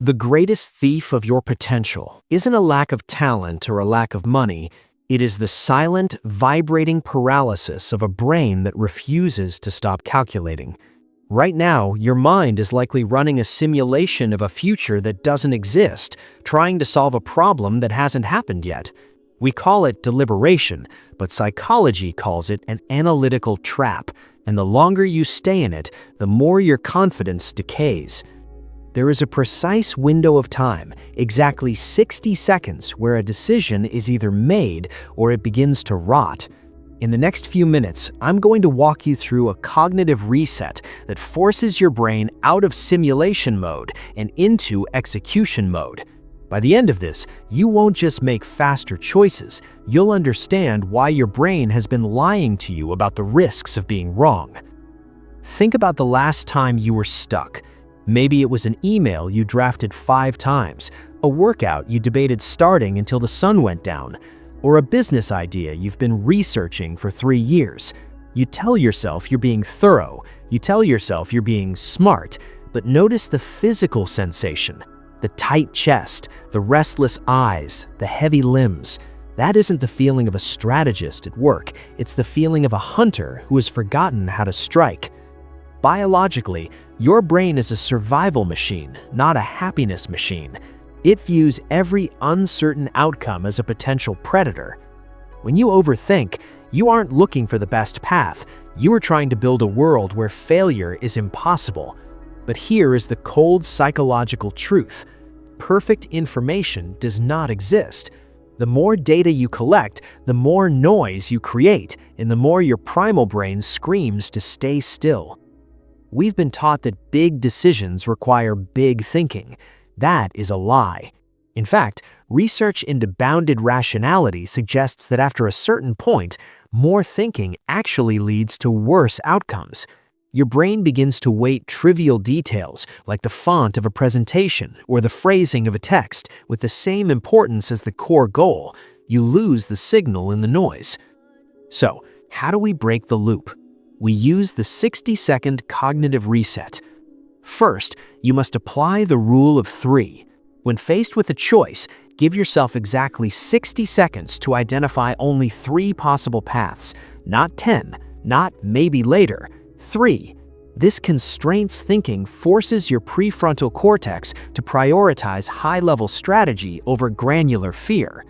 The greatest thief of your potential isn't a lack of talent or a lack of money. It is the silent, vibrating paralysis of a brain that refuses to stop calculating. Right now, your mind is likely running a simulation of a future that doesn't exist, trying to solve a problem that hasn't happened yet. We call it deliberation, but psychology calls it an analytical trap, and the longer you stay in it, the more your confidence decays. There is a precise window of time, exactly 60 seconds, where a decision is either made or it begins to rot. In the next few minutes, I'm going to walk you through a cognitive reset that forces your brain out of simulation mode and into execution mode. By the end of this, you won't just make faster choices, you'll understand why your brain has been lying to you about the risks of being wrong. Think about the last time you were stuck. Maybe it was an email you drafted 5 times, a workout you debated starting until the sun went down, or a business idea you've been researching for 3 years. You tell yourself you're being thorough, you tell yourself you're being smart, but notice the physical sensation. The tight chest, the restless eyes, the heavy limbs. That isn't the feeling of a strategist at work, it's the feeling of a hunter who has forgotten how to strike. Biologically, your brain is a survival machine, not a happiness machine. It views every uncertain outcome as a potential predator. When you overthink, you aren't looking for the best path. You are trying to build a world where failure is impossible. But here is the cold psychological truth. Perfect information does not exist. The more data you collect, the more noise you create, and the more your primal brain screams to stay still. We've been taught that big decisions require big thinking. That is a lie. In fact, research into bounded rationality suggests that after a certain point, more thinking actually leads to worse outcomes. Your brain begins to weight trivial details, like the font of a presentation or the phrasing of a text, with the same importance as the core goal. You lose the signal in the noise. So, how do we break the loop? We use the 60-second cognitive reset. First, you must apply the rule of 3. When faced with a choice, give yourself exactly 60 seconds to identify only 3 possible paths, not 10, not maybe later, 3. This constraints thinking forces your prefrontal cortex to prioritize high-level strategy over granular fear.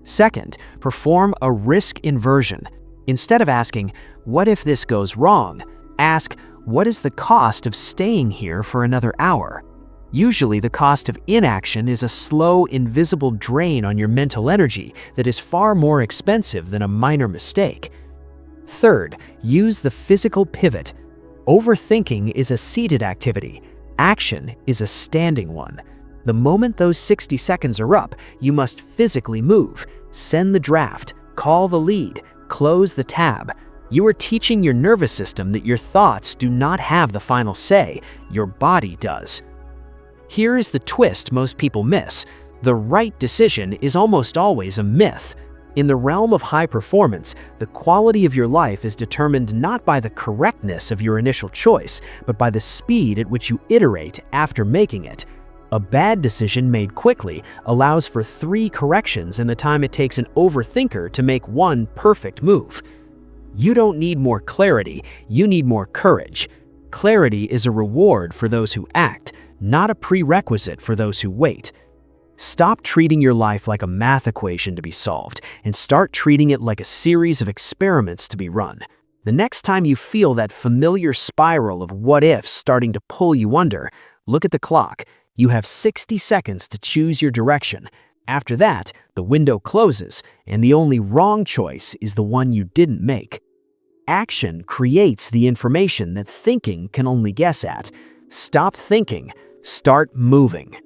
Second, perform a risk inversion. Instead of asking, "What if this goes wrong?" ask, "What is the cost of staying here for another hour?" Usually the cost of inaction is a slow, invisible drain on your mental energy that is far more expensive than a minor mistake. Third, use the physical pivot. Overthinking is a seated activity. Action is a standing one. The moment those 60 seconds are up, you must physically move, send the draft, call the lead, close the tab. You are teaching your nervous system that your thoughts do not have the final say, your body does. Here is the twist most people miss. The right decision is almost always a myth. In the realm of high performance, the quality of your life is determined not by the correctness of your initial choice, but by the speed at which you iterate after making it. A bad decision made quickly allows for 3 corrections in the time it takes an overthinker to make 1 perfect move. You don't need more clarity, you need more courage. Clarity is a reward for those who act, not a prerequisite for those who wait. Stop treating your life like a math equation to be solved and start treating it like a series of experiments to be run. The next time you feel that familiar spiral of what-ifs starting to pull you under, look at the clock. You have 60 seconds to choose your direction. After that, the window closes, and the only wrong choice is the one you didn't make. Action creates the information that thinking can only guess at. Stop thinking, start moving.